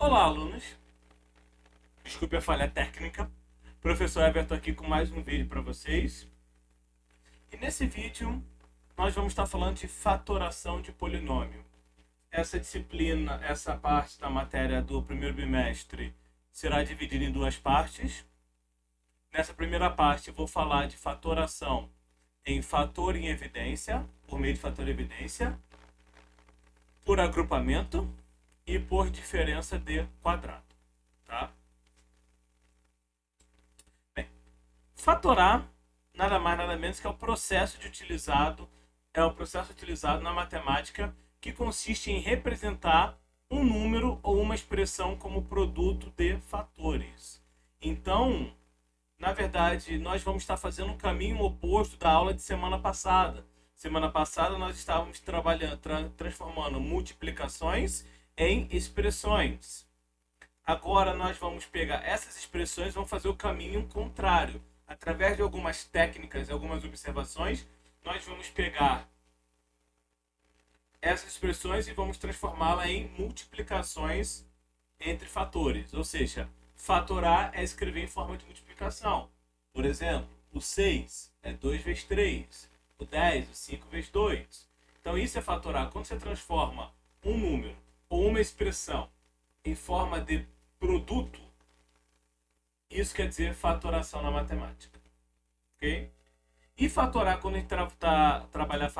Olá, alunos. Desculpe a falha técnica. Professor Everton aqui com mais um vídeo para vocês. E nesse vídeo nós vamos estar falando de fatoração de polinômio. Essa disciplina, essa parte da matéria do primeiro bimestre será dividida em duas partes. Nessa primeira parte eu vou falar de fatoração em fator em evidência, por meio de fator em evidência, por agrupamento e por diferença de quadrado. Tá? Bem, fatorar nada mais nada menos que é o processo utilizado na matemática que consiste em representar um número ou uma expressão como produto de fatores. Então, na verdade, nós vamos estar fazendo um caminho oposto da aula de semana passada. Semana passada nós estávamos transformando multiplicações em expressões. Agora nós vamos pegar essas expressões e vamos fazer o caminho contrário. Através de algumas técnicas e algumas observações, nós vamos pegar essas expressões e vamos transformá-las em multiplicações entre fatores. Ou seja, fatorar é escrever em forma de multiplicação. Por exemplo, o 6 é 2 vezes 3. O 10 é 5 vezes 2. Então isso é fatorar. Quando você transforma um número ou uma expressão em forma de produto, isso quer dizer fatoração na matemática. Ok? E fatorar, quando a gente trabalhar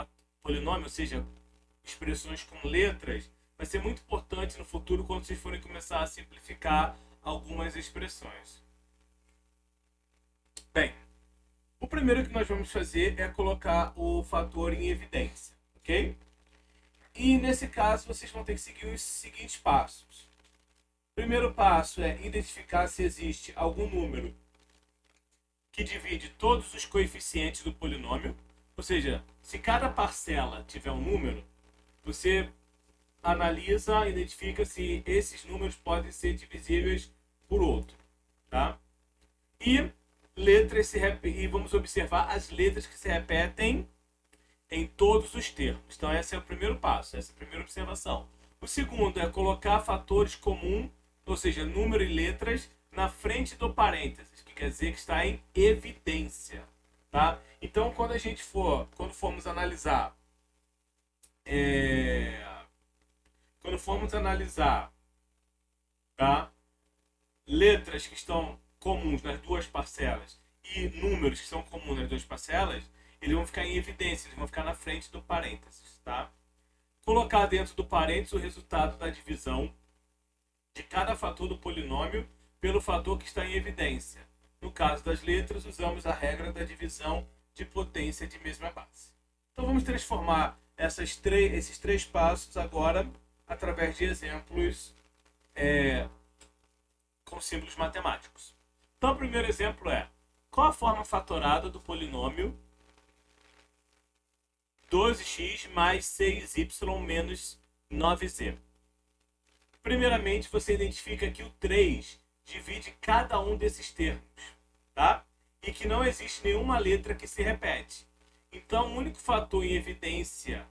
polinômio, ou seja, expressões com letras, vai ser muito importante no futuro quando vocês forem começar a simplificar algumas expressões. Bem, o primeiro que nós vamos fazer é colocar o fator em evidência, ok? E nesse caso vocês vão ter que seguir os seguintes passos. O primeiro passo é identificar se existe algum número que divide todos os coeficientes do polinômio. Ou seja, se cada parcela tiver um número, você analisa, identifica se esses números podem ser divisíveis por outro. Tá? E vamos observar as letras que se repetem em todos os termos. Então esse é o primeiro passo, essa é a primeira observação. O segundo é colocar fatores comuns, ou seja, número e letras, na frente do parênteses, que quer dizer que está em evidência. Tá? Então quando formos analisar tá, letras que estão comuns nas duas parcelas e números que são comuns nas duas parcelas, eles vão ficar em evidência, eles vão ficar na frente do parênteses. Tá? Colocar dentro do parênteses o resultado da divisão de cada fator do polinômio pelo fator que está em evidência. No caso das letras, usamos a regra da divisão de potência de mesma base. Então vamos transformar esses três passos agora através de exemplos com símbolos matemáticos. Então o primeiro exemplo é: qual a forma fatorada do polinômio 12x mais 6y menos 9z? Primeiramente, você identifica que o 3 divide cada um desses termos, tá? E que não existe nenhuma letra que se repete. Então, o único fator em evidência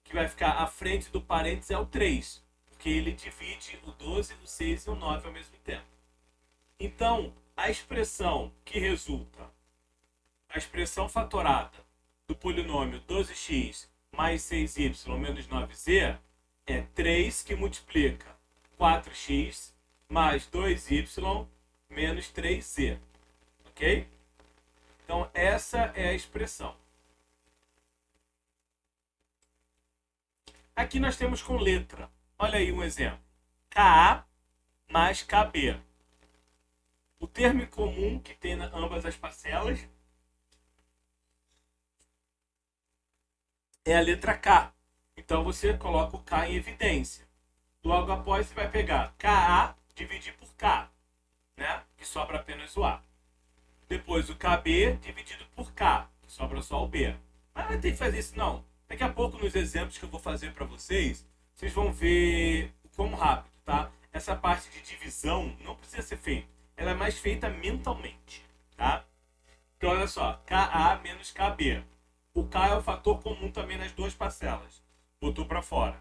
que vai ficar à frente do parênteses é o 3, porque ele divide o 12, o 6 e o 9 ao mesmo tempo. Então, a expressão que resulta, a expressão fatorada do polinômio 12x mais 6y menos 9z, é 3 que multiplica 4x mais 2y menos 3z. Ok? Então, essa é a expressão. Aqui nós temos com letra. Olha aí um exemplo. Ka mais Kb. O termo em comum que tem ambas as parcelas é a letra K. Então você coloca o K em evidência. Logo após você vai pegar Ka dividir por K, né? Que sobra apenas o A. Depois o KB dividido por K, que sobra só o B. Mas não vai ter que fazer isso não. Daqui a pouco nos exemplos que eu vou fazer para vocês, vocês vão ver como rápido, tá? Essa parte de divisão não precisa ser feita. Ela é mais feita mentalmente, tá? Então olha só, Ka menos Kb. O K é o fator comum também nas duas parcelas. Botou para fora.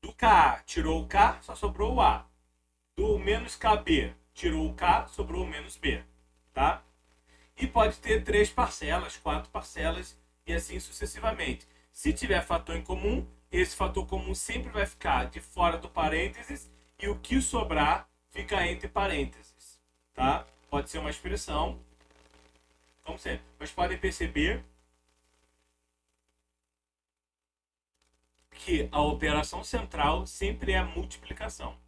Do Ka tirou o K, só sobrou o A. do menos KB. Tirou o K, sobrou o menos B. Tá? E pode ter 3 parcelas, 4 parcelas e assim sucessivamente. Se tiver fator em comum, esse fator comum sempre vai ficar de fora do parênteses e o que sobrar fica entre parênteses. Tá? Pode ser uma expressão, como sempre. Mas podem perceber que a operação central sempre é a multiplicação.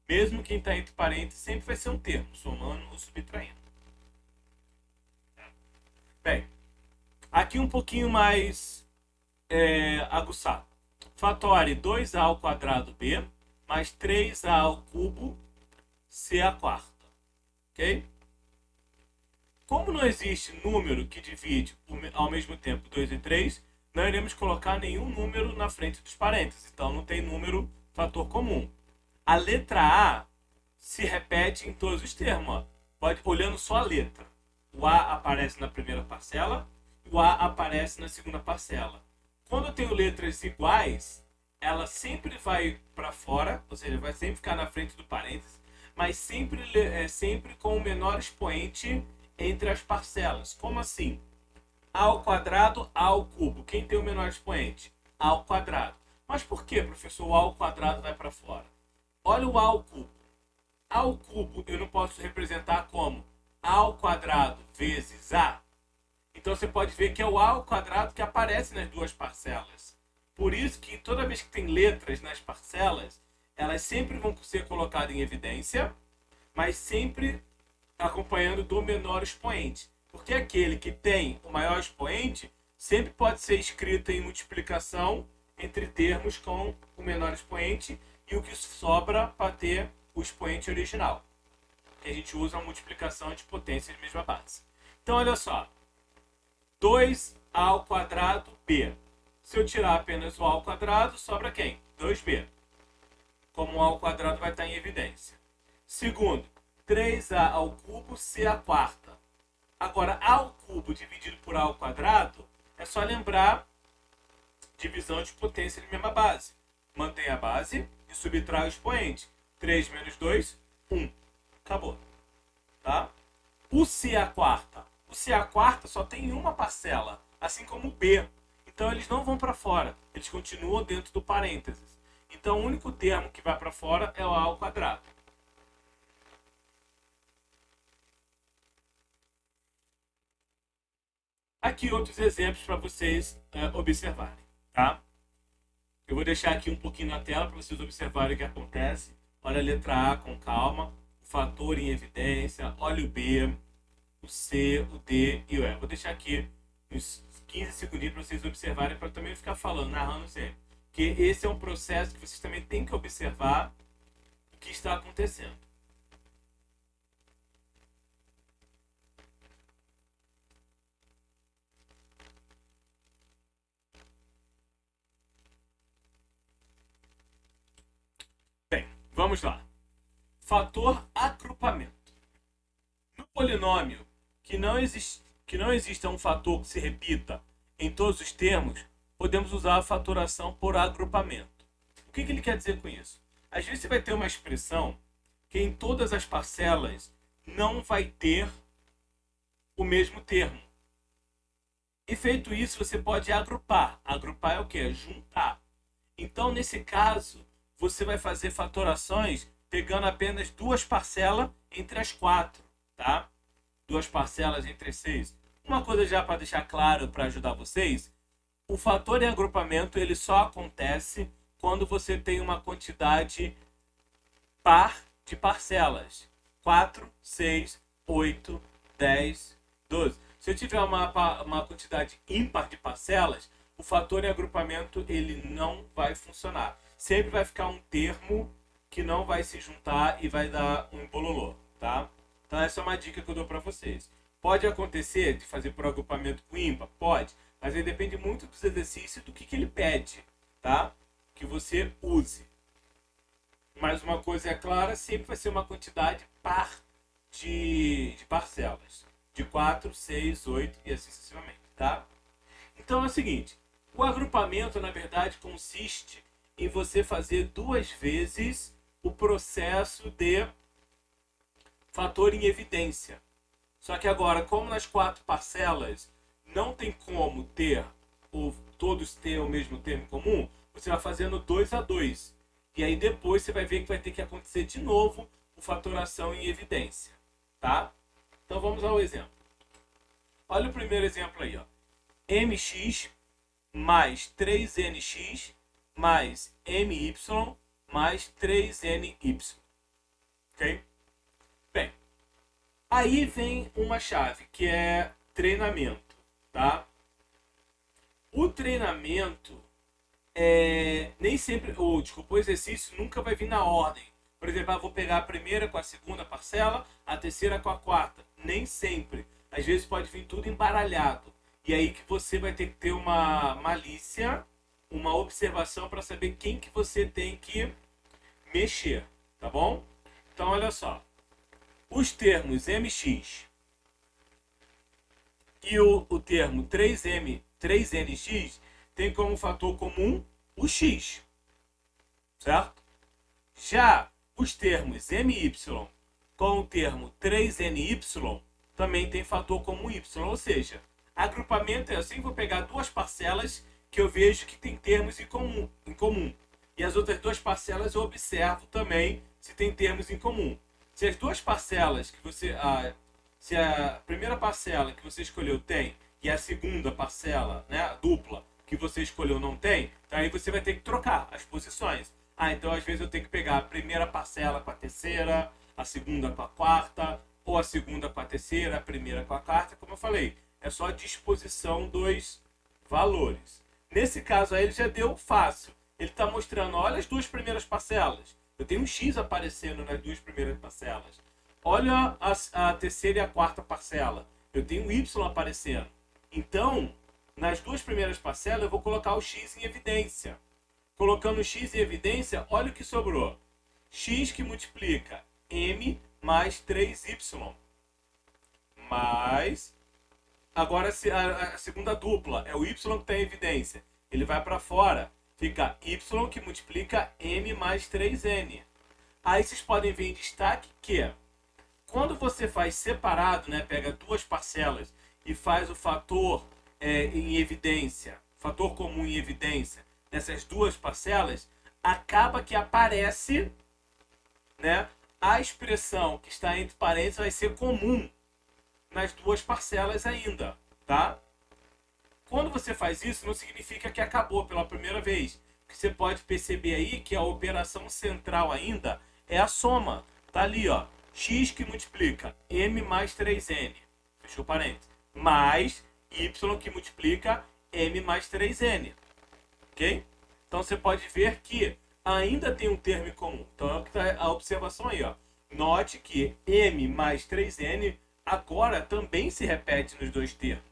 Mesmo quem está entre parênteses sempre vai ser um termo, somando ou subtraindo. Bem, aqui um pouquinho mais aguçado. Fatório 2a ao quadrado b mais 3a ao cubo c à quarta. Ok? Como não existe número que divide ao mesmo tempo 2 e 3, não iremos colocar nenhum número na frente dos parênteses. Então não tem número fator comum. A letra A se repete em todos os termos. Ó. Pode, olhando só a letra. O A aparece na primeira parcela, o A aparece na segunda parcela. Quando eu tenho letras iguais, ela sempre vai para fora, ou seja, vai sempre ficar na frente do parênteses, mas sempre com o menor expoente entre as parcelas. Como assim? A ao quadrado, A ao cubo. Quem tem o menor expoente? A ao quadrado. Mas por que, professor, o A ao quadrado vai para fora? Olha o A ao cubo. A ao cubo eu não posso representar como A ao quadrado vezes A. Então você pode ver que é o A ao quadrado que aparece nas duas parcelas. Por isso que toda vez que tem letras nas parcelas, elas sempre vão ser colocadas em evidência, mas sempre acompanhando do menor expoente. Porque aquele que tem o maior expoente sempre pode ser escrito em multiplicação entre termos com o menor expoente e o que sobra para ter o expoente original. A gente usa a multiplicação de potências de mesma base. Então, olha só. 2a ao quadrado b. Se eu tirar apenas o a ao quadrado, sobra quem? 2b. Como o a ao quadrado vai estar em evidência. Segundo, 3a ao cubo c à quarta. Agora, a ao cubo dividido por a ao quadrado, é só lembrar divisão de potência de mesma base. Mantém a base e subtrai o expoente. 3 menos 2, 1. Acabou. Tá? O c à quarta. O c à quarta só tem uma parcela, assim como o b. Então eles não vão para fora. Eles continuam dentro do parênteses. Então o único termo que vai para fora é o a ao quadrado. Aqui outros exemplos para vocês observarem. Tá? Eu vou deixar aqui um pouquinho na tela para vocês observarem o que acontece. Olha a letra A com calma, o fator em evidência, olha o B, o C, o D e o E. Vou deixar aqui uns 15 segundinhos para vocês observarem, para também ficar falando, narrando sempre. Porque esse é um processo que vocês também têm que observar o que está acontecendo. Bem, vamos lá. Fator agrupamento. No polinômio que não exista um fator que se repita em todos os termos, podemos usar a fatoração por agrupamento. O que ele quer dizer com isso? Às vezes você vai ter uma expressão que em todas as parcelas não vai ter o mesmo termo. E feito isso, você pode agrupar. Agrupar é o quê? Juntar. Então, nesse caso, você vai fazer fatorações pegando apenas duas parcelas entre as 4, tá? Duas parcelas entre as 6. Uma coisa já para deixar claro, para ajudar vocês, o fator em agrupamento ele só acontece quando você tem uma quantidade par de parcelas. 4, 6, 8, 10, 12. Se eu tiver uma quantidade ímpar de parcelas, o fator em agrupamento ele não vai funcionar. Sempre vai ficar um termo que não vai se juntar e vai dar um embololô, tá? Então essa é uma dica que eu dou para vocês. Pode acontecer de fazer por agrupamento com ímpar? Pode, mas aí depende muito dos exercícios e do que ele pede, tá? Que você use. Mas uma coisa é clara, sempre vai ser uma quantidade par de parcelas. De 4, 6, 8 e assim sucessivamente, tá? Então é o seguinte, o agrupamento, na verdade, consiste em você fazer duas vezes processo de fator em evidência. Só que agora, como nas 4 parcelas não tem como ter todos ter o mesmo termo comum, você vai fazendo 2 a 2. E aí depois você vai ver que vai ter que acontecer de novo o fatoração em evidência. Tá? Então vamos ao exemplo. Olha o primeiro exemplo aí. Ó. mx mais 3nx mais my mais 3ny. Ok? Bem, aí vem uma chave que é treinamento. Tá? O treinamento nem sempre, desculpa, o exercício nunca vai vir na ordem. Por exemplo, eu vou pegar a primeira com a segunda parcela, a terceira com a quarta. Nem sempre. Às vezes pode vir tudo embaralhado. E aí que você vai ter que ter uma malícia, uma observação para saber quem que você tem que mexer. Tá bom? Então, olha só. Os termos mx e o termo 3nx tem como fator comum o x, certo? Já os termos my com o termo 3ny também tem fator comum y, ou seja, agrupamento é assim, vou pegar 2 parcelas que eu vejo que tem termos em comum. E as outras 2 parcelas eu observo também se tem termos em comum. Se as 2 parcelas que você... se a primeira parcela que você escolheu tem e a segunda parcela, né, a dupla, que você escolheu não tem, então aí você vai ter que trocar as posições. Então às vezes eu tenho que pegar a primeira parcela com a terceira, a segunda com a quarta, ou a segunda com a terceira, a primeira com a quarta, como eu falei. É só a disposição dos valores. Nesse caso aí ele já deu fácil. Ele está mostrando, olha as 2 primeiras parcelas. Eu tenho um x aparecendo nas 2 primeiras parcelas. Olha a terceira e a quarta parcela. Eu tenho um y aparecendo. Então, nas 2 primeiras parcelas, eu vou colocar o x em evidência. Colocando o x em evidência, olha o que sobrou. X que multiplica m mais 3y. Mais... Agora a segunda dupla é o y que está em evidência. Ele vai para fora. Fica y que multiplica m mais 3n. Aí vocês podem ver em destaque que quando você faz separado, né, pega 2 parcelas e faz o fator em evidência, fator comum em evidência, nessas 2 parcelas, acaba que aparece, né, a expressão que está entre parênteses vai ser comum nas 2 parcelas ainda, tá? Quando você faz isso, não significa que acabou pela primeira vez. Porque você pode perceber aí que a operação central ainda é a soma. Tá ali, ó. X que multiplica m mais 3n, fechou parênteses, mais y que multiplica m mais 3n. Ok? Então você pode ver que ainda tem um termo em comum. Então é o que tá a observação aí, ó. Note que m mais 3n agora também se repete nos 2 termos.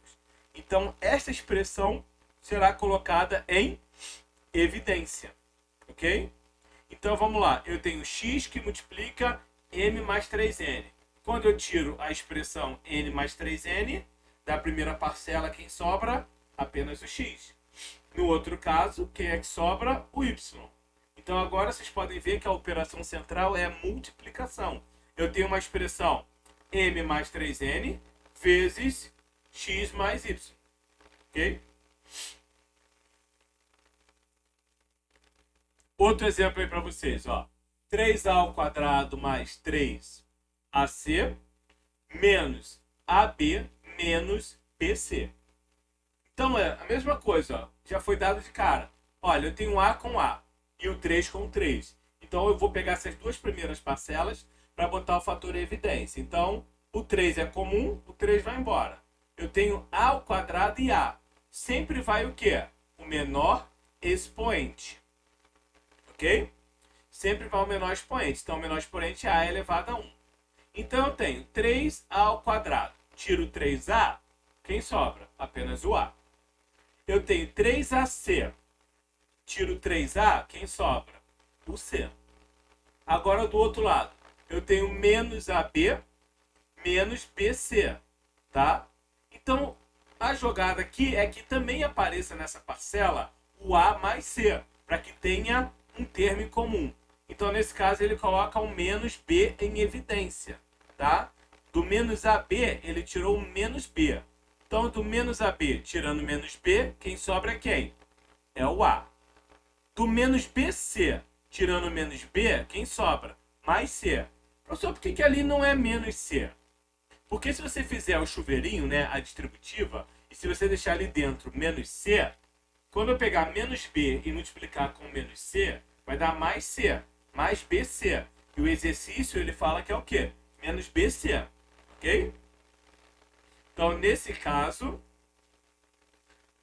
Então esta expressão será colocada em evidência. Ok? Então vamos lá. Eu tenho x que multiplica m mais 3n. Quando eu tiro a expressão n mais 3n, da primeira parcela quem sobra? Apenas o x. No outro caso, quem é que sobra? O y. Então agora vocês podem ver que a operação central é a multiplicação. Eu tenho uma expressão m mais 3n vezes x mais y. Ok? Outro exemplo aí para vocês, ó. 3a ao quadrado mais 3ac menos ab menos bc. Então é a mesma coisa, ó. Já foi dado de cara. Olha, eu tenho a com a e o 3 com 3. Então eu vou pegar essas 2 primeiras parcelas para botar o fator em evidência. Então o 3 é comum, o 3 vai embora. Eu tenho a ao quadrado e a. Sempre vai o quê? O menor expoente. Ok? Sempre vai o menor expoente. Então, o menor expoente é a elevado a 1. Então, eu tenho 3a ao quadrado. Tiro 3a, quem sobra? Apenas o a. Eu tenho 3ac. Tiro 3a, quem sobra? O c. Agora, do outro lado, eu tenho menos ab menos bc. Tá? Então, a jogada aqui é que também apareça nessa parcela o a mais c, para que tenha um termo em comum. Então, nesse caso, ele coloca o menos B em evidência, tá? Do menos AB, ele tirou o menos B. Então, do menos AB tirando menos B, quem sobra é quem? É o A. Do menos BC tirando menos B, quem sobra? Mais C. Professor, por que ali não é menos C? Porque se você fizer o chuveirinho, né, a distributiva, e se você deixar ali dentro menos C, quando eu pegar menos B e multiplicar com menos C, vai dar mais C, mais BC. E o exercício, ele fala que é o quê? Menos BC, ok? Então, nesse caso,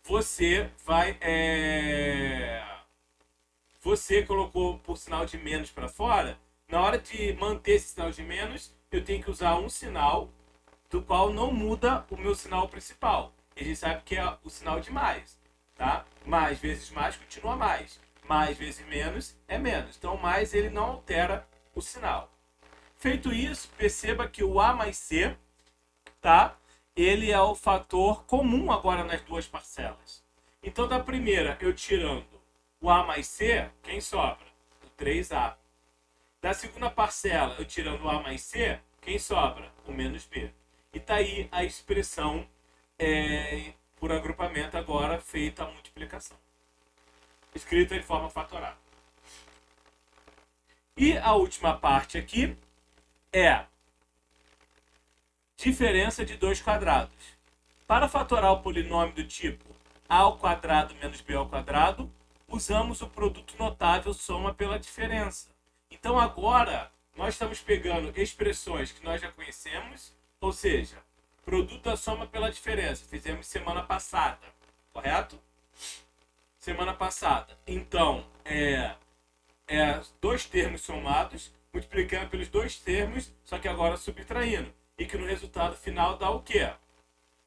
você vai... Você colocou por sinal de menos para fora. Na hora de manter esse sinal de menos, eu tenho que usar um sinal do qual não muda o meu sinal principal. A gente sabe que é o sinal de mais, tá? Mais vezes mais continua mais. Mais vezes menos é menos. Então, mais ele não altera o sinal. Feito isso, perceba que o A mais C, tá? Ele é o fator comum agora nas duas parcelas. Então, da primeira, eu tirando o A mais C, quem sobra? O 3A. Da segunda parcela, eu tirando o A mais C, quem sobra? O menos B. E tá aí a expressão por agrupamento agora feita a multiplicação. Escrita de forma fatorada. E a última parte aqui é diferença de dois quadrados. Para fatorar o polinômio do tipo a ao quadrado menos b ao quadrado, usamos o produto notável soma pela diferença. Então agora nós estamos pegando expressões que nós já conhecemos, ou seja, produto da soma pela diferença. Fizemos semana passada, correto? Semana passada. Então, dois termos somados, multiplicando pelos dois termos, só que agora subtraindo. E que no resultado final dá o quê?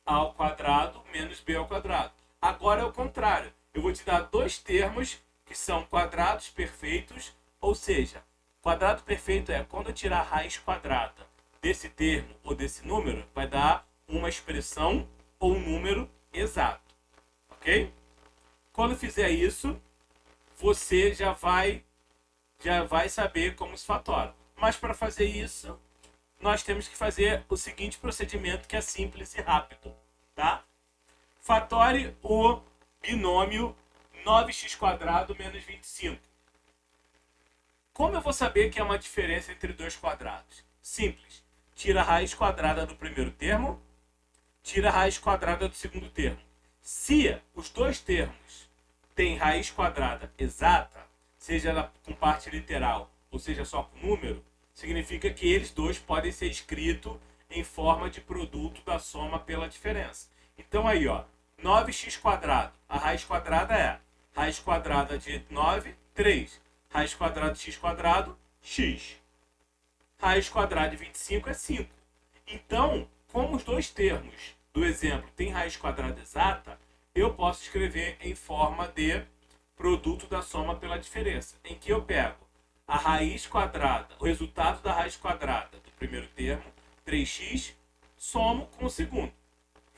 A ao quadrado menos b ao quadrado. Agora é o contrário. Eu vou te dar dois termos que são quadrados perfeitos, ou seja, quadrado perfeito é quando eu tirar a raiz quadrada desse termo ou desse número, vai dar uma expressão ou um número exato. Ok? Quando fizer isso, você já vai saber como se fatora. Mas para fazer isso, nós temos que fazer o seguinte procedimento que é simples e rápido, tá? Fatore o binômio 9x² menos 25. Como eu vou saber que é uma diferença entre dois quadrados? Simples. Tira a raiz quadrada do primeiro termo, tira a raiz quadrada do segundo termo. Se os dois termos têm raiz quadrada exata, seja com parte literal ou seja só com número, significa que eles dois podem ser escritos em forma de produto da soma pela diferença. Então aí, ó, 9x², a raiz quadrada é raiz quadrada de 9, 3. Raiz quadrada de x², x. Raiz quadrada de 25 é 5. Então, como os dois termos do exemplo têm raiz quadrada exata, eu posso escrever em forma de produto da soma pela diferença, em que eu pego a raiz quadrada, o resultado da raiz quadrada do primeiro termo, 3x, somo com o segundo.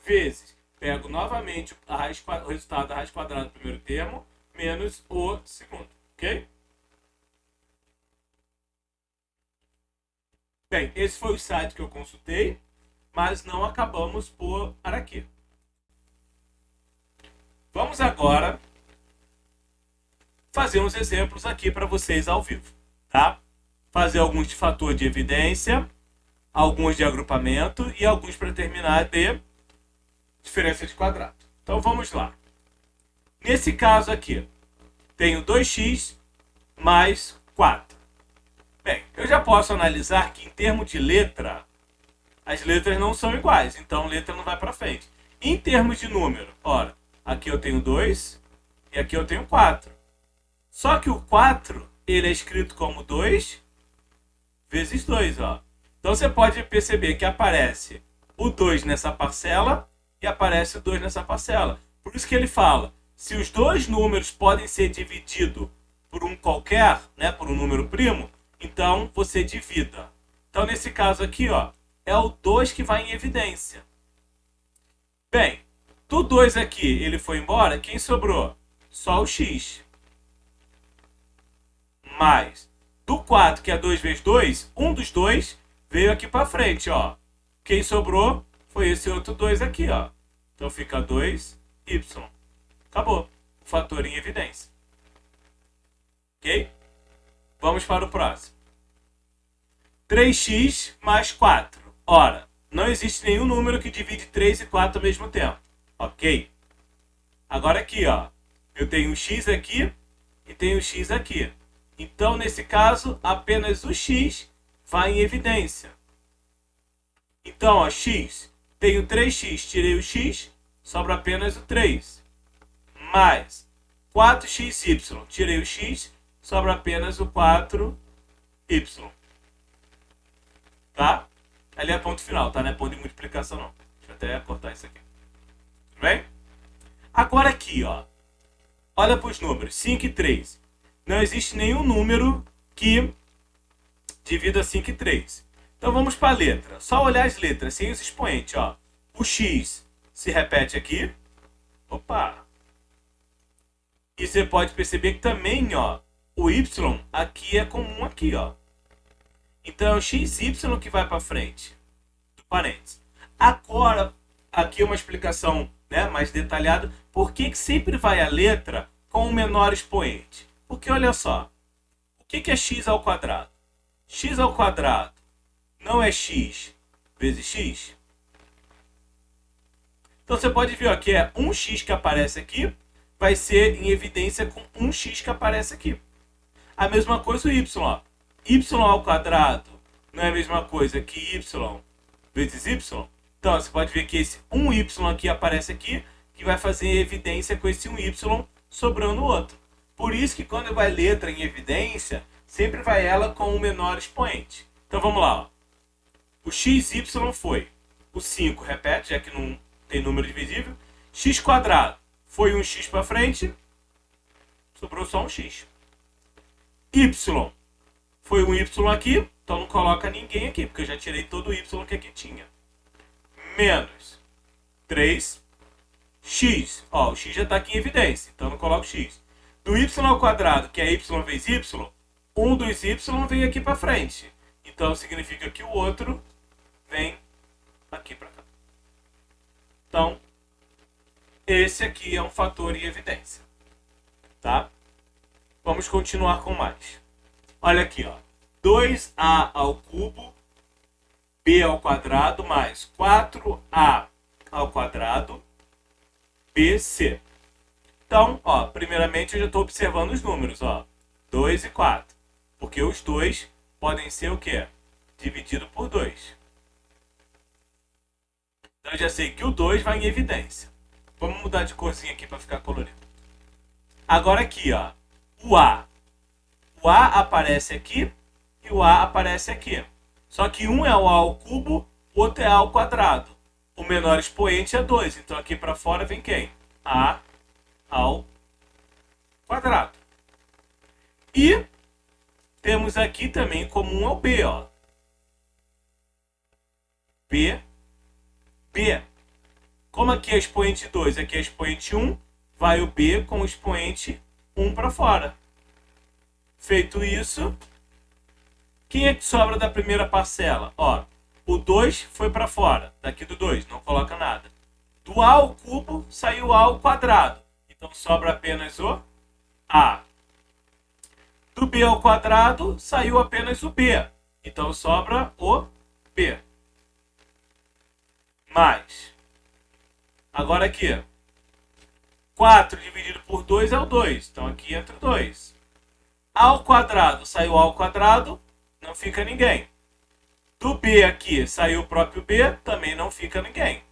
Vezes, pego novamente o resultado da raiz quadrada do primeiro termo, menos o segundo. Ok? Bem, esse foi o site que eu consultei, mas não acabamos por aqui. Vamos agora fazer uns exemplos aqui para vocês ao vivo, tá? Fazer alguns de fator de evidência, alguns de agrupamento e alguns para terminar de diferença de quadrado. Então vamos lá. Nesse caso aqui, tenho 2x mais 4. Bem, eu já posso analisar que em termos de letra, as letras não são iguais, então a letra não vai para frente. Em termos de número, ora, aqui eu tenho 2 e aqui eu tenho 4. Só que o 4, ele é escrito como 2 vezes 2, ó. Então você pode perceber que aparece o 2 nessa parcela e aparece o 2 nessa parcela. Por isso que ele fala, se os dois números podem ser divididos por um qualquer, né, por um número primo, então você divida. Então nesse caso aqui, ó, é o 2 que vai em evidência. Bem, do 2 aqui, ele foi embora, quem sobrou? Só o x. Mais Do 4, que é 2 vezes 2, um dos dois veio aqui para frente, ó. Quem sobrou foi esse outro 2 aqui, ó. Então fica 2y. Acabou. O fator em evidência. Ok? Vamos para o próximo. 3x mais 4. Ora, não existe nenhum número que divide 3 e 4 ao mesmo tempo. Ok? Agora aqui, ó. Eu tenho o x aqui e tenho o x aqui. Então, nesse caso, apenas o x vai em evidência. Então, ó, x. Tenho 3x, tirei o x, sobra apenas o 3. Mais 4xy, tirei o x, sobra apenas o 4y. Tá? Ali é ponto final, tá? Não é ponto de multiplicação, não. Deixa eu até cortar isso aqui. Tudo bem? Agora aqui, ó. Olha para os números. 5 e 3. Não existe nenhum número que divida 5 e 3. Então vamos para a letra. Só olhar as letras, sem os expoentes, ó. O x se repete aqui. Opa! E você pode perceber que também, ó, o y aqui é comum aqui, ó. Então é o xy que vai para frente do parênteses. Agora, aqui uma explicação, né, mais detalhada. Por que sempre vai a letra com o menor expoente? Porque olha só, o que é x ao quadrado? X ao quadrado não é x vezes x? Então você pode ver, ó, que é 1x que aparece aqui, vai ser em evidência com 1x que aparece aqui. A mesma coisa o y, ó. Y ao quadrado não é a mesma coisa que y vezes y? Então você pode ver que esse 1y aqui aparece aqui, que vai fazer evidência com esse 1y sobrando o outro. Por isso que quando vai letra em evidência, sempre vai ela com o menor expoente. Então vamos lá, ó. O xy foi o 5, repete, já que não tem número divisível. X quadrado foi um x para frente, sobrou só um x. Y foi um y aqui, então não coloca ninguém aqui, porque eu já tirei todo o y que aqui tinha. Menos 3x. Ó, o x já está aqui em evidência, então não coloco x. Do y ao quadrado, que é y vezes y, um dos y vem aqui para frente. Então significa que o outro vem aqui para cá. Então, esse aqui é um fator em evidência. Tá? Vamos continuar com mais. Olha aqui, ó. 2a ao cubo, b ao quadrado, mais 4a ao quadrado, bc. Então, ó, primeiramente eu já estou observando os números, ó. 2 e 4. Porque os dois podem ser o quê? Dividido por 2. Então eu já sei que o 2 vai em evidência. Vamos mudar de corzinha aqui para ficar colorido. Agora aqui, ó. O A. O A aparece aqui e o A aparece aqui. Só que um é o A ao cubo, o outro é A ao quadrado. O menor expoente é 2. Então aqui para fora vem quem? A ao quadrado. E temos aqui também comum ao B, ó. B, B. Como aqui é expoente 2, aqui é expoente 1, vai o B com o expoente 1 para fora. Feito isso, quem é que sobra da primeira parcela? Ó, o 2 foi para fora, daqui do 2, não coloca nada. Do A ao cubo saiu A ao quadrado, então sobra apenas o A. Do B ao quadrado saiu apenas o B, então sobra o B. Mais. Agora aqui, 4 dividido por 2 é o 2. Então aqui entra o 2. A ao quadrado saiu A ao quadrado, não fica ninguém. Do B aqui saiu o próprio B, também não fica ninguém.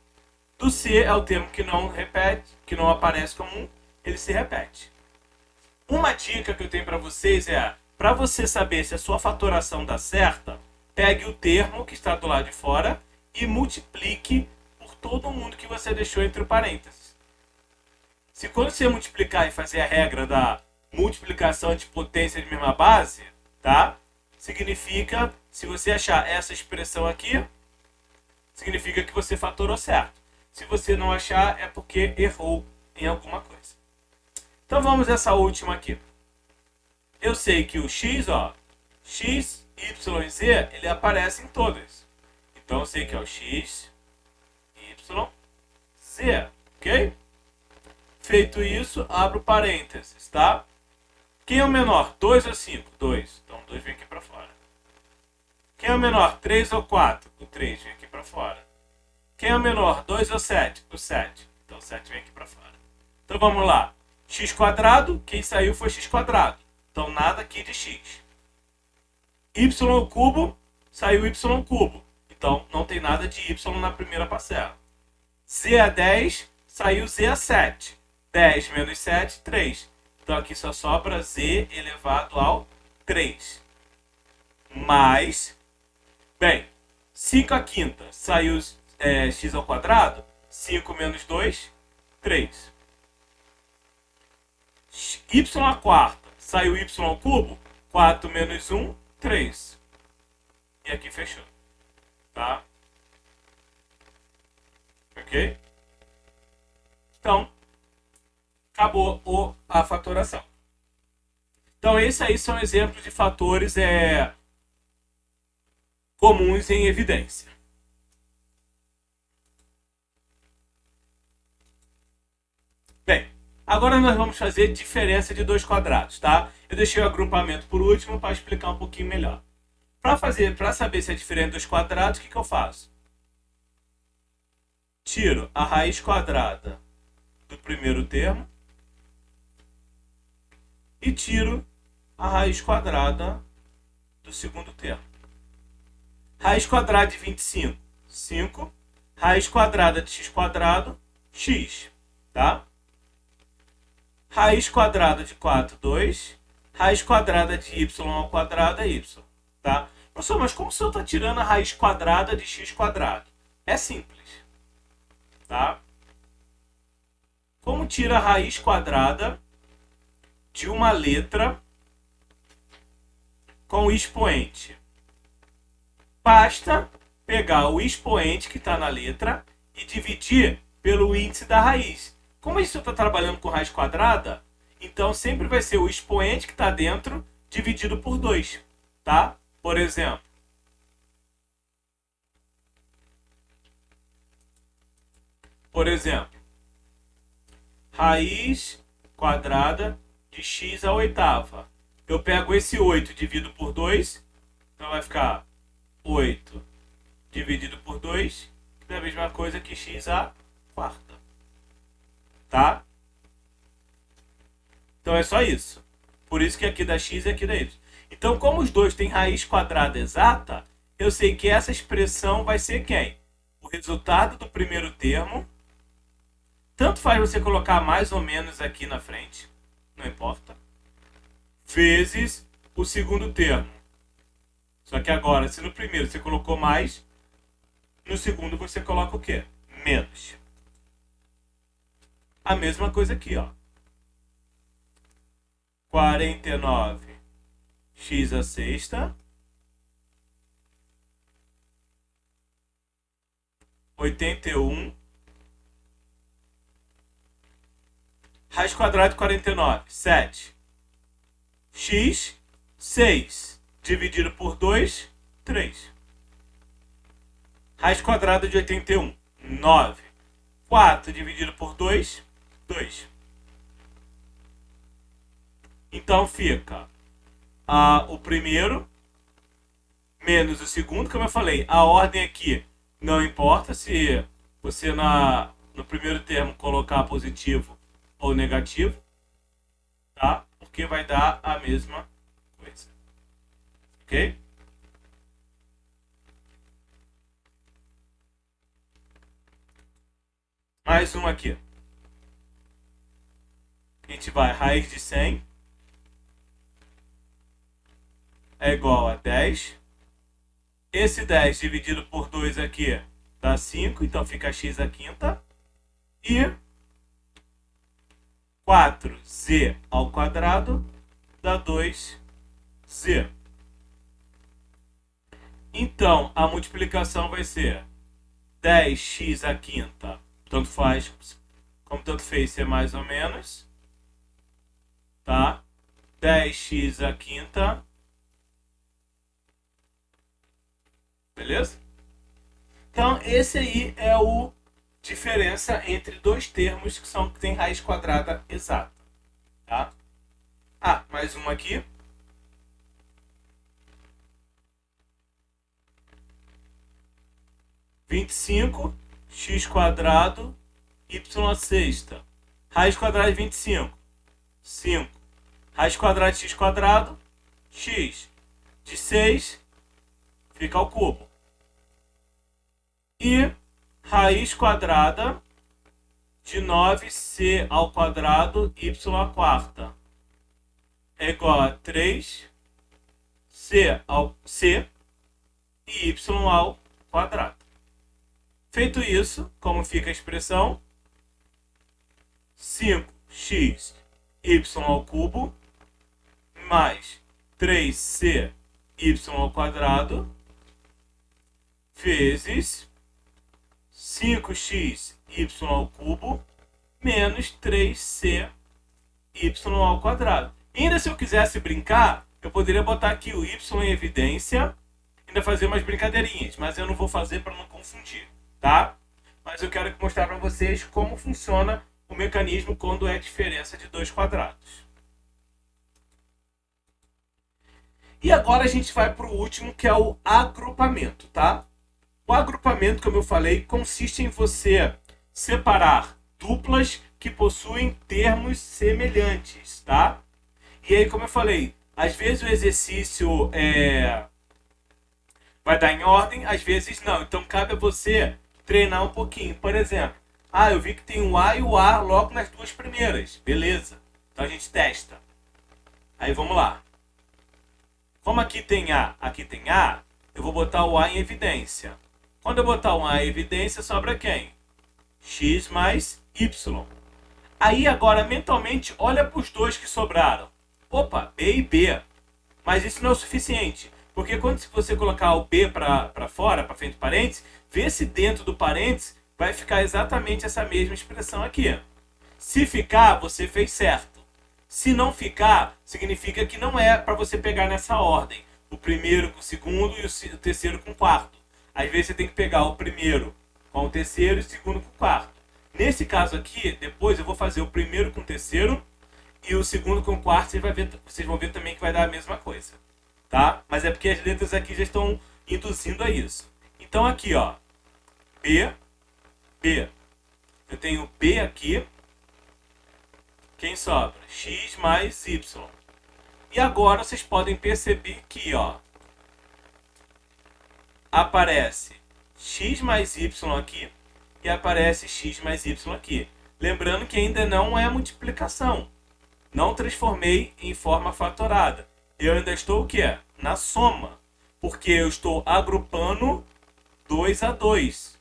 Do C é o termo que não repete, que não aparece como 1, ele se repete. Uma dica que eu tenho para vocês é, para você saber se a sua fatoração dá certa, pegue o termo que está do lado de fora e multiplique todo mundo que você deixou entre parênteses. Se quando você multiplicar e fazer a regra da multiplicação de potência de mesma base, tá? Significa, se você achar essa expressão aqui, significa que você fatorou certo. Se você não achar, é porque errou em alguma coisa. Então vamos essa última aqui. Eu sei que o x, ó, x, y e z, ele aparece em todas. Então eu sei que é o x, y, z, ok? Feito isso, abro parênteses, tá? Quem é o menor? 2 ou 5? 2. Então 2 vem aqui para fora. Quem é o menor? 3 ou 4? O 3 vem aqui para fora. Quem é o menor? 2 ou 7? O 7. Então o 7 vem aqui para fora. Então vamos lá. X quadrado, quem saiu foi x quadrado. Então nada aqui de x. Y ao cubo, saiu y ao cubo. Então não tem nada de y na primeira parcela. Z a 10, saiu z a 7. 10 menos 7, 3. Então aqui só sobra z elevado ao 3. Mais, bem, 5 a quinta, saiu x ao quadrado. 5 menos 2, 3. Y a quarta, saiu y ao cubo. 4 menos 1, 3. E aqui fechou. Tá? Ok? Então, acabou a fatoração. Então, esses aí são exemplos de fatores comuns em evidência. Bem, agora nós vamos fazer diferença de dois quadrados, tá? Eu deixei o agrupamento por último para explicar um pouquinho melhor. Para saber se é diferente dos quadrados, o que eu faço? Tiro a raiz quadrada do primeiro termo e tiro a raiz quadrada do segundo termo. Raiz quadrada de 25, 5. Raiz quadrada de x quadrado, x. Tá? Raiz quadrada de 4, 2. Raiz quadrada de y ao quadrado é y. Tá? Professor, mas como o senhor está tirando a raiz quadrada de x quadrado? É simples. Tá? Como tira a raiz quadrada de uma letra com o expoente? Basta pegar o expoente que está na letra e dividir pelo índice da raiz. Como a gente está trabalhando com raiz quadrada, então sempre vai ser o expoente que está dentro dividido por 2. Tá? Por exemplo, raiz quadrada de x à oitava. Eu pego esse 8 e divido por 2, então vai ficar 8 dividido por 2, que é a mesma coisa que x à quarta. Tá? Então é só isso. Por isso que aqui dá x e aqui dá y. Então, como os dois têm raiz quadrada exata, eu sei que essa expressão vai ser quem? O resultado do primeiro termo. Tanto faz você colocar mais ou menos aqui na frente, não importa, vezes o segundo termo. Só que agora, se no primeiro você colocou mais, no segundo você coloca o quê? Menos. A mesma coisa aqui, ó. 49 x à sexta, 81, raiz quadrada de 49, 7. X, 6, dividido por 2, 3. Raiz quadrada de 81, 9. 4 dividido por 2, 2. Então fica o primeiro menos o segundo, como eu falei. A ordem aqui não importa se você no primeiro termo colocar positivo ou negativo, tá? Porque vai dar a mesma coisa. Ok? Mais um aqui. A gente vai, raiz de 100 é igual a 10. Esse 10 dividido por 2 aqui dá 5, então fica x à quinta. E 4z ao quadrado dá 2z. Então, a multiplicação vai ser 10x à quinta, tanto faz, como tanto fez, ser mais ou menos, tá? 10x à quinta beleza? Então, esse aí é o diferença entre dois termos que têm raiz quadrada exata, tá? Ah, mais uma aqui. Vinte e cinco x quadrado y à sexta. Raiz quadrada de 25. 5. Raiz quadrada de x quadrado, x. De 6 fica ao cubo. E raiz quadrada de 9c ao quadrado y à quarta é igual a 3c ao c e y ao quadrado. Feito isso, como fica a expressão? 5x y ao cubo mais 3c y ao quadrado vezes 5x y ao cubo menos 3c y ao quadrado. Ainda se eu quisesse brincar, eu poderia botar aqui o y em evidência e ainda fazer umas brincadeirinhas, mas eu não vou fazer para não confundir, tá? Mas eu quero mostrar para vocês como funciona o mecanismo quando é diferença de dois quadrados. E agora a gente vai para o último, que é o agrupamento, tá? O agrupamento, como eu falei, consiste em você separar duplas que possuem termos semelhantes, tá? E aí, como eu falei, às vezes o exercício vai dar em ordem, às vezes não. Então, cabe a você treinar um pouquinho. Por exemplo, eu vi que tem o A e o A logo nas duas primeiras. Beleza. Então, a gente testa. Aí, vamos lá. Como aqui tem A, eu vou botar o A em evidência. Quando eu botar o A em evidência, sobra quem? X mais Y. Aí, agora, mentalmente, olha para os dois que sobraram. Opa, B e B. Mas isso não é o suficiente. Porque quando você colocar o B para fora, para frente do parênteses, vê se dentro do parênteses vai ficar exatamente essa mesma expressão aqui. Se ficar, você fez certo. Se não ficar, significa que não é para você pegar nessa ordem. O primeiro com o segundo e o terceiro com o quarto. Às vezes você tem que pegar o primeiro com o terceiro e o segundo com o quarto. Nesse caso aqui, depois eu vou fazer o primeiro com o terceiro e o segundo com o quarto. Vocês vão ver também que vai dar a mesma coisa. Tá? Mas é porque as letras aqui já estão induzindo a isso. Então aqui, ó, B, B. Eu tenho B aqui. Quem sobra? X mais Y. E agora vocês podem perceber que, ó, aparece X mais Y aqui e aparece X mais Y aqui. Lembrando que ainda não é multiplicação. Não transformei em forma fatorada. Eu ainda estou o quê? Na soma. Porque eu estou agrupando 2 a 2.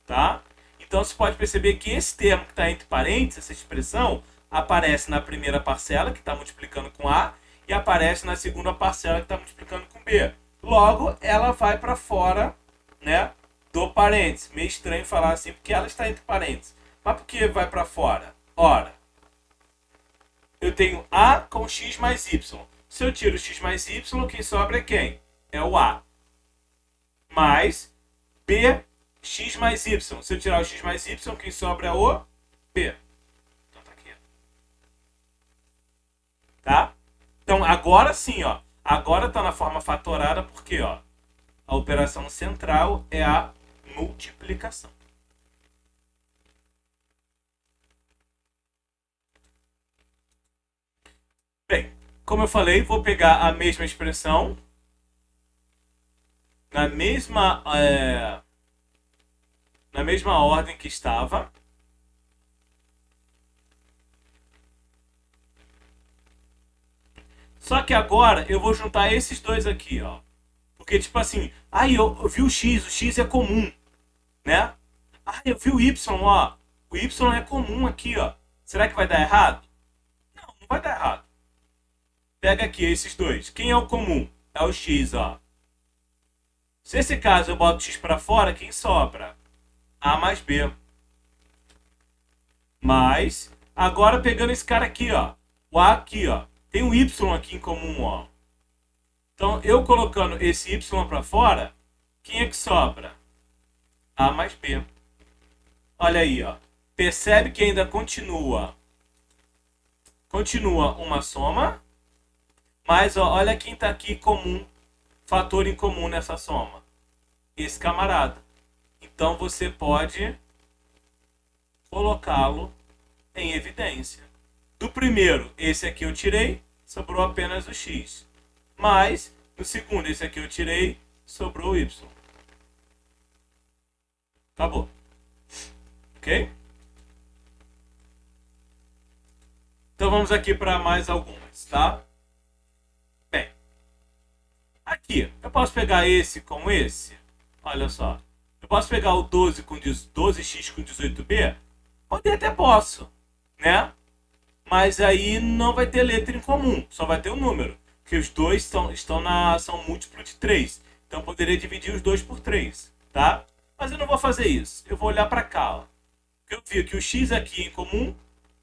Tá? Então você pode perceber que esse termo que está entre parênteses, essa expressão, aparece na primeira parcela, que está multiplicando com A, e aparece na segunda parcela, que está multiplicando com B. Logo, ela vai para fora, né, do parênteses. Meio estranho falar assim, porque ela está entre parênteses. Mas por que vai para fora? Ora, eu tenho A com X mais Y. Se eu tiro X mais Y, quem sobra é quem? É o A. Mais B, X mais Y. Se eu tirar o X mais Y, quem sobra é o B. Então tá aqui. Tá? Então agora sim, ó. Agora está na forma fatorada porque, ó, a operação central é a multiplicação. Bem, como eu falei, vou pegar a mesma expressão na mesma ordem que estava. Só que agora eu vou juntar esses dois aqui, ó. Porque, tipo assim, eu vi o X é comum, né? Eu vi o Y, ó. O Y é comum aqui, ó. Será que vai dar errado? Não, não vai dar errado. Pega aqui esses dois. Quem é o comum? É o X, ó. Se esse caso eu boto X para fora, quem sobra? A mais B. Mas, agora pegando esse cara aqui, ó. O A aqui, ó. Tem um Y aqui em comum, ó. Então, eu colocando esse Y para fora, quem é que sobra? A mais B. Olha aí, ó. Percebe que ainda continua uma soma, mas ó, olha quem está aqui comum, fator em comum nessa soma. Esse camarada. Então você pode colocá-lo em evidência. Do primeiro, esse aqui eu tirei, sobrou apenas o x. Mas, no segundo, esse aqui eu tirei, sobrou o y. Acabou. Ok? Então vamos aqui para mais algumas, tá? Bem, aqui, eu posso pegar esse com esse? Olha só. Eu posso pegar o 12x com 18b? Até posso, né? Mas aí não vai ter letra em comum, só vai ter o número. Porque os dois são múltiplo de 3. Então eu poderia dividir os dois por 3, tá? Mas eu não vou fazer isso. Eu vou olhar para cá, ó. Eu vi que o x aqui é em comum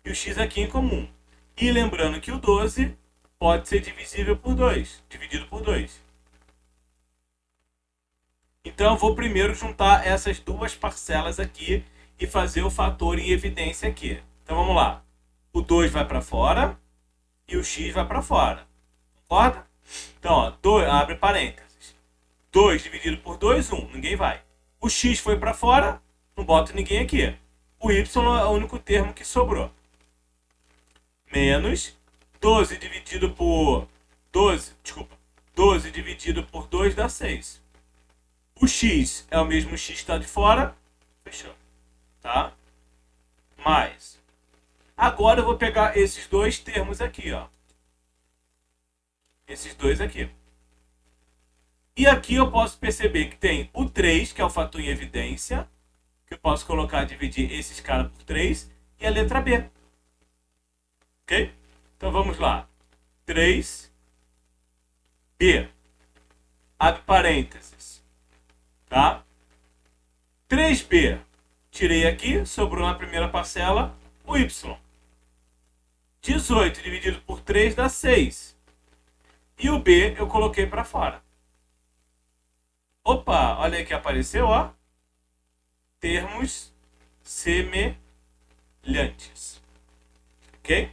e o x aqui é em comum. E lembrando que o 12 pode ser divisível por 2, dividido por 2. Então eu vou primeiro juntar essas duas parcelas aqui e fazer o fator em evidência aqui. Então vamos lá. O 2 vai para fora e o x vai para fora. Concorda? Então, ó, abre parênteses. 2 dividido por 2, 1. Ninguém vai. O x foi para fora, não boto ninguém aqui. O y é o único termo que sobrou. Menos 12 dividido por 12 dividido por 2 dá 6. O x é o mesmo x que está de fora. Fechou. Tá? Mais. Agora eu vou pegar esses dois termos aqui, ó. Esses dois aqui. E aqui eu posso perceber que tem o 3, que é o fator em evidência, que eu posso colocar, dividir esses caras por 3, e a letra B. Ok? Então vamos lá. 3B. Abre parênteses. Tá? 3B. Tirei aqui, sobrou na primeira parcela o y. 18 dividido por 3 dá 6. E o B eu coloquei para fora. Opa, olha aí que apareceu, ó. Termos semelhantes. Ok?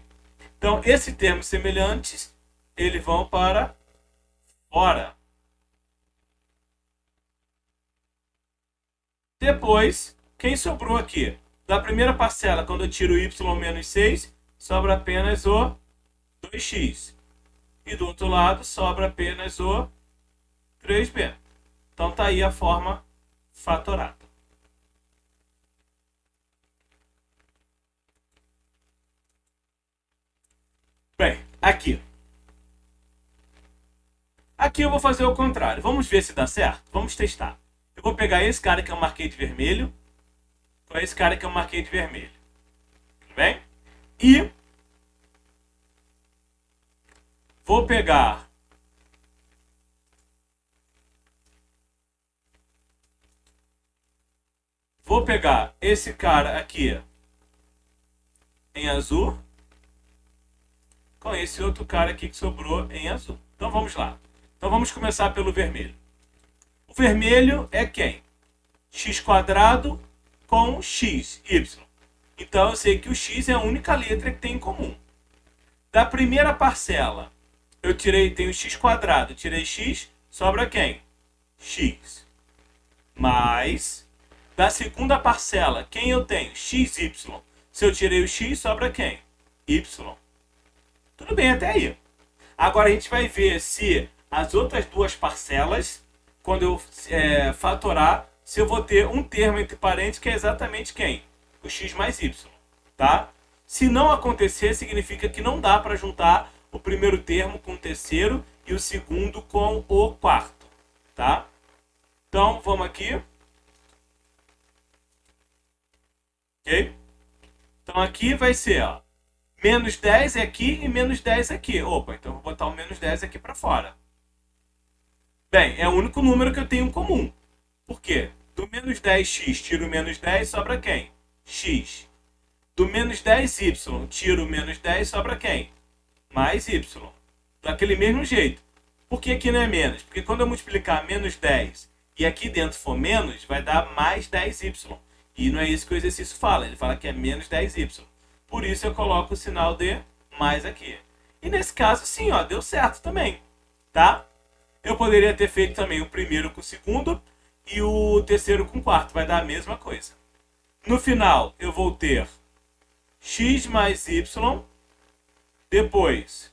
Então, esse termo semelhantes, eles vão para fora. Depois, quem sobrou aqui? Da primeira parcela, quando eu tiro y menos 6, sobra apenas o 2x. E do outro lado, sobra apenas o 3b. Então, tá aí a forma fatorada. Bem, aqui. Aqui eu vou fazer o contrário. Vamos ver se dá certo? Vamos testar. Eu vou pegar esse cara que eu marquei de vermelho com esse cara que eu marquei de vermelho. Tudo bem? E vou pegar esse cara aqui em azul com esse outro cara aqui que sobrou em azul. Então vamos lá. Então vamos começar pelo vermelho. O vermelho é quem? X² com x, y. Então eu sei que o x é a única letra que tem em comum. Da primeira parcela, tem o x², tirei x, sobra quem? X. Mais, da segunda parcela, quem eu tenho? xy. Se eu tirei o x, sobra quem? Y. Tudo bem até aí. Agora a gente vai ver se as outras duas parcelas, quando eu fatorar, se eu vou ter um termo entre parênteses que é exatamente quem? O x mais y. Tá? Se não acontecer, significa que não dá para juntar o primeiro termo com o terceiro e o segundo com o quarto. Tá? Então, vamos aqui. Ok? Então, aqui vai ser, ó, menos 10 é aqui e menos 10 aqui. Opa, então vou botar o menos 10 aqui para fora. Bem, é o único número que eu tenho em comum. Por quê? Do menos 10x tiro o menos 10, sobra quem? X. Do menos 10y tiro o menos 10, sobra quem? Mais y. Daquele mesmo jeito. Por que aqui não é menos? Porque quando eu multiplicar menos 10 e aqui dentro for menos, vai dar mais 10y. E não é isso que o exercício fala, ele fala que é menos 10y. Por isso eu coloco o sinal de mais aqui. E nesse caso, sim, ó, deu certo também, tá? Eu poderia ter feito também o primeiro com o segundo e o terceiro com o quarto, vai dar a mesma coisa. No final, eu vou ter x mais y, depois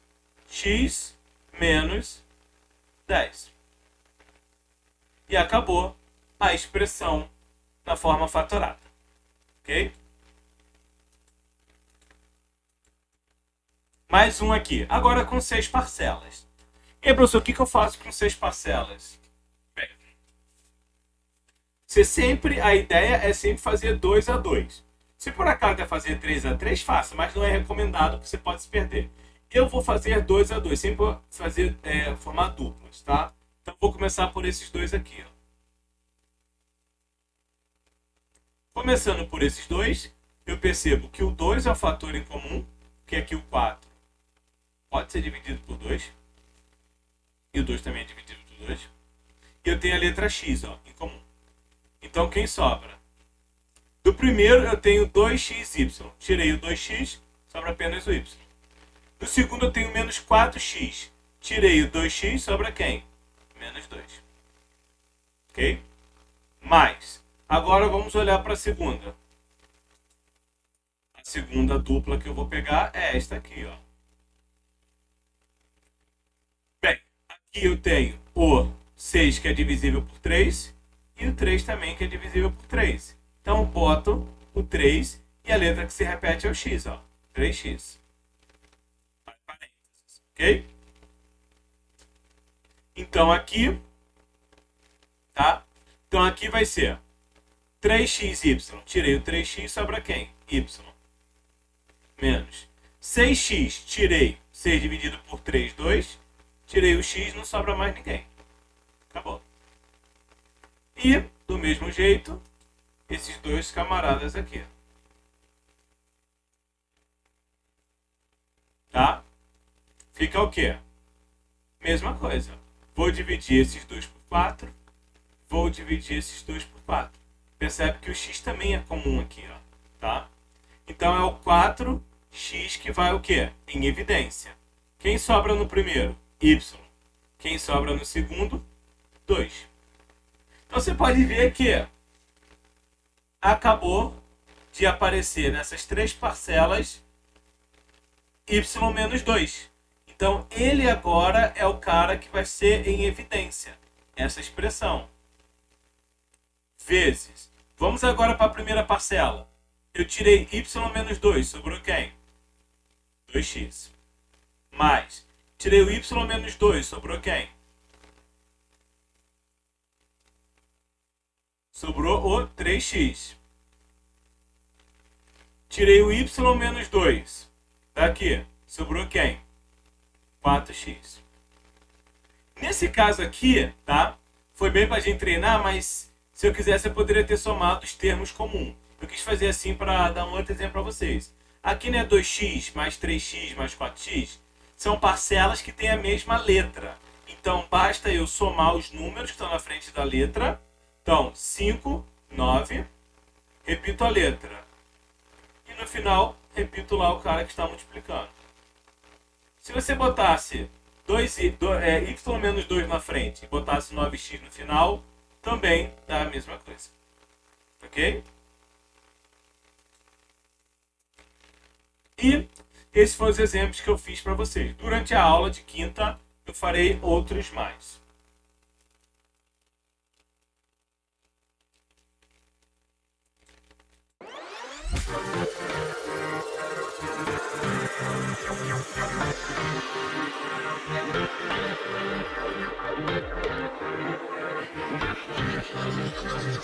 x menos 10. E acabou a expressão na forma fatorada. Ok? Mais um aqui. Agora com 6 parcelas. E aí, professor, o que eu faço com 6 parcelas? Bem, a ideia é sempre fazer 2 a 2. Se por acaso é fazer 3 a 3, faça, mas não é recomendado porque você pode se perder. Eu vou fazer 2 a 2, sempre vou fazer, formar duplas, tá? Então vou começar por esses dois aqui. Ó. Começando por esses dois, eu percebo que o 2 é o fator em comum, que aqui o 4 pode ser dividido por 2. E o 2 também é dividido por 2. E eu tenho a letra x, ó, em comum. Então quem sobra? Do primeiro eu tenho 2xy. Tirei o 2x, sobra apenas o y. Do segundo eu tenho menos 4x. Tirei o 2x, sobra quem? Menos 2. Ok? Mais. Agora vamos olhar para a segunda. A segunda dupla que eu vou pegar é esta aqui, ó. Bem, aqui eu tenho o 6 que é divisível por 3 e o 3 também que é divisível por 3. Então eu boto o 3 e a letra que se repete é o x, ó. 3x. Ok? Então aqui, tá? Então aqui vai ser 3xy. Tirei o 3x, sobra quem? Y. Menos 6x, tirei 6 dividido por 3, 2. Tirei o x, não sobra mais ninguém. Acabou. E, do mesmo jeito, esses dois camaradas aqui. Tá? Fica o quê? Mesma coisa. Vou dividir esses 2 por 4. Vou dividir esses 2 por 4. Percebe que o x também é comum aqui, ó. Tá? Então é o 4x que vai o quê? Em evidência. Quem sobra no primeiro? Y. Quem sobra no segundo? 2. Então você pode ver que acabou de aparecer nessas 3 parcelas y menos 2. Então ele agora é o cara que vai ser em evidência. Essa expressão. Vezes. Vamos agora para a primeira parcela. Eu tirei y menos 2. Sobrou quem? 2x. Mais. Tirei o y menos 2. Sobrou quem? Sobrou o 3x. Tirei o y menos 2. Daqui. Sobrou quem? 4x. Nesse caso aqui, tá? Foi bem para a gente treinar, mas se eu quisesse eu poderia ter somado os termos comuns. Eu quis fazer assim para dar um outro exemplo para vocês. Aqui, né, 2x mais 3x mais 4x são parcelas que têm a mesma letra. Então, basta eu somar os números que estão na frente da letra. Então, 5, 9, repito a letra. E no final, repito lá o cara que está multiplicando. Se você botasse y menos 2 na frente e botasse 9x no final, também dá a mesma coisa. Ok? E esses foram os exemplos que eu fiz para vocês. Durante a aula de quinta, eu farei outros mais.